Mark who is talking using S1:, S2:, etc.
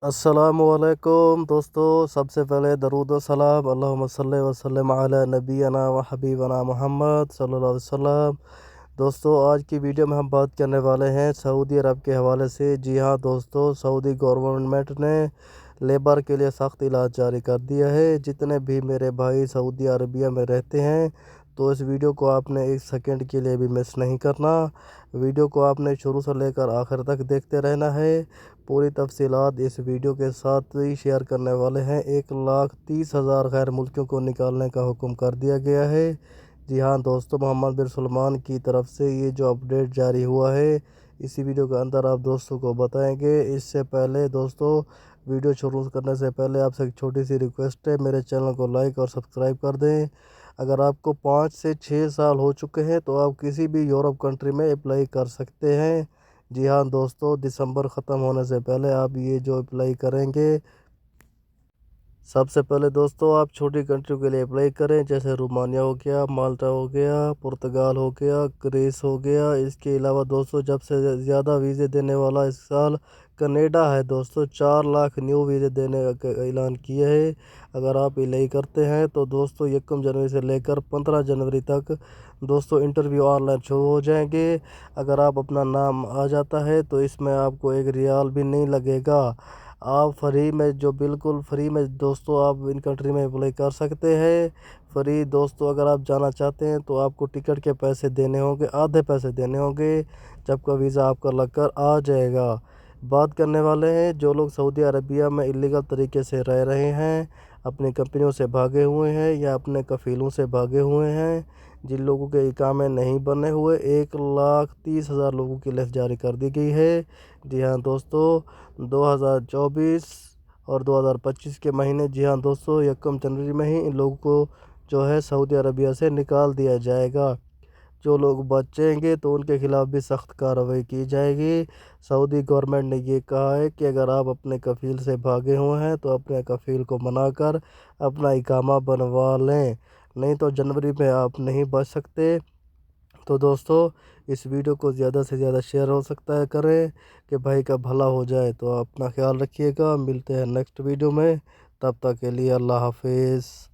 S1: अस्सलामुअलैकुम दोस्तों। सबसे पहले दरूद व सलाम अल्लाहुम्मा सल्ली व सल्लिम अला नबीना व हबीबना मोहम्मद सल्लल्लाहु अलैहि वसल्लम। दोस्तों, आज की वीडियो में हम बात करने वाले हैं सऊदी अरब के हवाले से। जी हाँ दोस्तों, सऊदी गवर्नमेंट ने लेबर के लिए सख्त इलाज जारी कर दिया है। जितने भी मेरे भाई सऊदी अरबिया में रहते हैं, तो इस वीडियो को आपने एक सेकंड के लिए भी मिस नहीं करना। वीडियो को आपने शुरू से लेकर आखिर तक देखते रहना है। पूरी तफसीलात इस वीडियो के साथ ही शेयर करने वाले हैं। 1,30,000 गैर मुल्कियों को निकालने का हुक्म कर दिया गया है। जी हाँ दोस्तों, मोहम्मद बिन सलमान की तरफ से ये जो अपडेट जारी हुआ है, इसी वीडियो के अंदर आप दोस्तों को बताएंगे। इससे पहले दोस्तों, वीडियो शुरू करने से पहले आपसे एक छोटी सी रिक्वेस्ट है, मेरे चैनल को लाइक और सब्सक्राइब कर दें। अगर आपको 5 से 6 साल हो चुके हैं तो आप किसी भी यूरोप कंट्री में अप्लाई कर सकते हैं। जी हाँ दोस्तों, दिसंबर ख़त्म होने से पहले आप ये जो अप्लाई करेंगे, सबसे पहले दोस्तों आप छोटी कंट्री के लिए अप्लाई करें, जैसे रोमानिया हो गया, माल्टा हो गया, पुर्तगाल हो गया, ग्रीस हो गया। इसके अलावा दोस्तों सबसे ज़्यादा वीज़े देने वाला इस साल कनाडा है दोस्तों। 4 लाख न्यू वीज़े देने का ऐलान किया है। अगर आप अप्लाई करते हैं तो दोस्तों 1 जनवरी से लेकर 15 जनवरी तक दोस्तों इंटरव्यू ऑनलाइन शुरू हो जाएंगे। अगर आप अपना नाम आ जाता है तो इसमें आपको 1 रियाल भी नहीं लगेगा। आप फ्री में, जो बिल्कुल फ्री में दोस्तों आप इन कंट्री में अप्लाई कर सकते हैं। फ्री दोस्तों, अगर आप जाना चाहते हैं तो आपको टिकट के पैसे देने होंगे, आधे पैसे देने होंगे, जबकि वीज़ा आपका लगकर आ जाएगा। बात करने वाले हैं जो लोग सऊदी अरबिया में इलीगल तरीके से रह रहे हैं, अपनी कंपनियों से भागे हुए हैं या अपने कफ़ीलों से भागे हुए हैं, जिन लोगों के इकामे नहीं बने हुए। 1,30,000 लोगों की लिस्ट जारी कर दी गई है। जी हाँ दोस्तों, 2024 और 2025 के महीने, जी हाँ दोस्तों, 1 जनवरी में ही इन लोगों को जो है सऊदी अरबिया से निकाल दिया जाएगा। जो लोग बचेंगे तो उनके खिलाफ़ भी सख्त कार्रवाई की जाएगी। सऊदी गवर्नमेंट ने ये कहा है कि अगर आप अपने कफ़ील से भागे हुए हैं तो अपने कफ़ील को मनाकर अपना इकामा बनवा लें, नहीं तो जनवरी में आप नहीं बच सकते। तो दोस्तों, इस वीडियो को ज़्यादा से ज़्यादा शेयर हो सकता है करें कि भाई का भला हो जाए। तो अपना ख्याल रखिएगा, मिलते हैं नेक्स्ट वीडियो में। तब तक के लिए अल्लाह हाफिज़।